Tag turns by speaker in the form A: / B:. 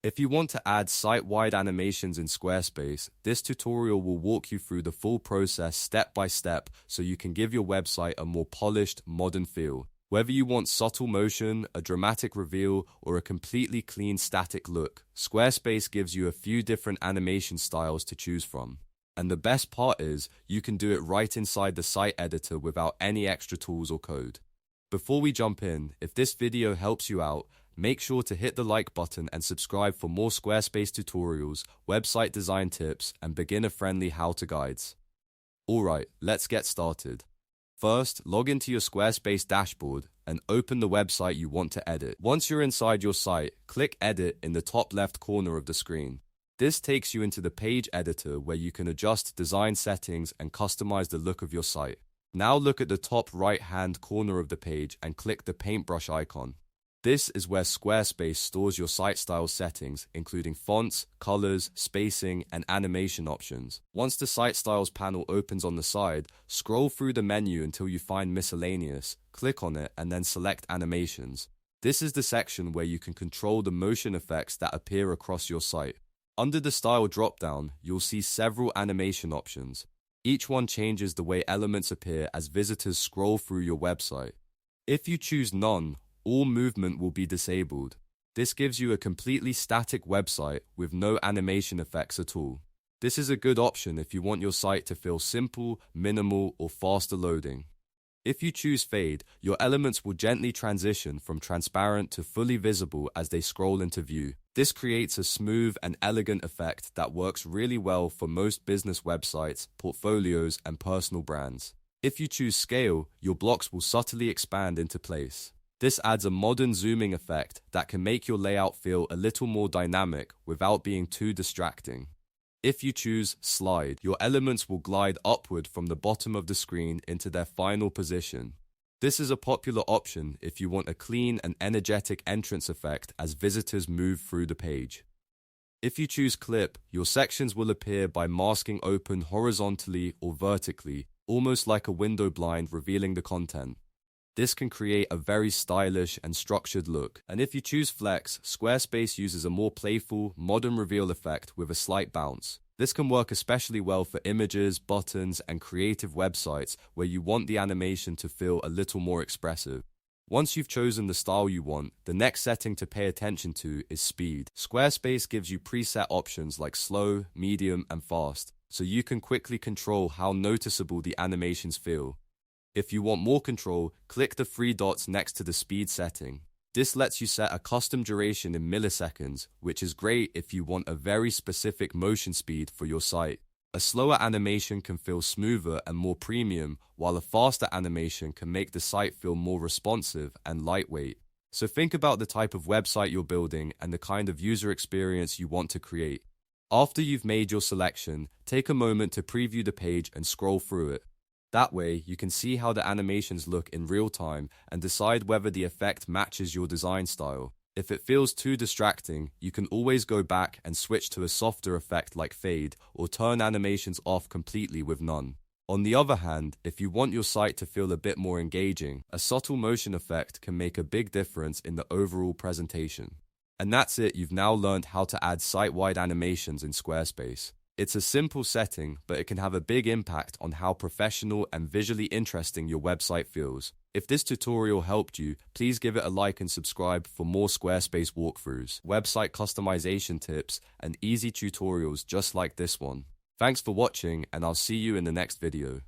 A: If you want to add site-wide animations in Squarespace, this tutorial will walk you through the full process step by step so you can give your website a more polished, modern feel. Whether you want subtle motion, a dramatic reveal, or a completely clean static look, Squarespace gives you a few different animation styles to choose from. And the best part is, you can do it right inside the site editor without any extra tools or code. Before we jump in, if this video helps you out, make sure to hit the like button and subscribe for more Squarespace tutorials, website design tips, and beginner-friendly how-to guides. Alright, let's get started. First, log into your Squarespace dashboard and open the website you want to edit. Once you're inside your site, click Edit in the top left corner of the screen. This takes you into the page editor where you can adjust design settings and customize the look of your site. Now look at the top right-hand corner of the page and click the Paintbrush icon. This is where Squarespace stores your site style settings, including fonts, colors, spacing, and animation options. Once the Site Styles panel opens on the side, scroll through the menu until you find Miscellaneous, click on it, and then select Animations. This is the section where you can control the motion effects that appear across your site. Under the Style dropdown, you'll see several animation options. Each one changes the way elements appear as visitors scroll through your website. If you choose None, all movement will be disabled. This gives you a completely static website with no animation effects at all. This is a good option if you want your site to feel simple, minimal, or faster loading. If you choose Fade, your elements will gently transition from transparent to fully visible as they scroll into view. This creates a smooth and elegant effect that works really well for most business websites, portfolios, and personal brands. If you choose Scale, your blocks will subtly expand into place. This adds a modern zooming effect that can make your layout feel a little more dynamic without being too distracting. If you choose Slide, your elements will glide upward from the bottom of the screen into their final position. This is a popular option if you want a clean and energetic entrance effect as visitors move through the page. If you choose Clip, your sections will appear by masking open horizontally or vertically, almost like a window blind revealing the content. This can create a very stylish and structured look. And if you choose Flex, Squarespace uses a more playful, modern reveal effect with a slight bounce. This can work especially well for images, buttons, and creative websites where you want the animation to feel a little more expressive. Once you've chosen the style you want, the next setting to pay attention to is speed. Squarespace gives you preset options like slow, medium, and fast, so you can quickly control how noticeable the animations feel. If you want more control, click the three dots next to the speed setting. This lets you set a custom duration in milliseconds, which is great if you want a very specific motion speed for your site. A slower animation can feel smoother and more premium, while a faster animation can make the site feel more responsive and lightweight. So think about the type of website you're building and the kind of user experience you want to create. After you've made your selection, take a moment to preview the page and scroll through it. That way, you can see how the animations look in real time and decide whether the effect matches your design style. If it feels too distracting, you can always go back and switch to a softer effect like Fade or turn animations off completely with None. On the other hand, if you want your site to feel a bit more engaging, a subtle motion effect can make a big difference in the overall presentation. And that's it, you've now learned how to add site-wide animations in Squarespace. It's a simple setting, but it can have a big impact on how professional and visually interesting your website feels. If this tutorial helped you, please give it a like and subscribe for more Squarespace walkthroughs, website customization tips, and easy tutorials just like this one. Thanks for watching, and I'll see you in the next video.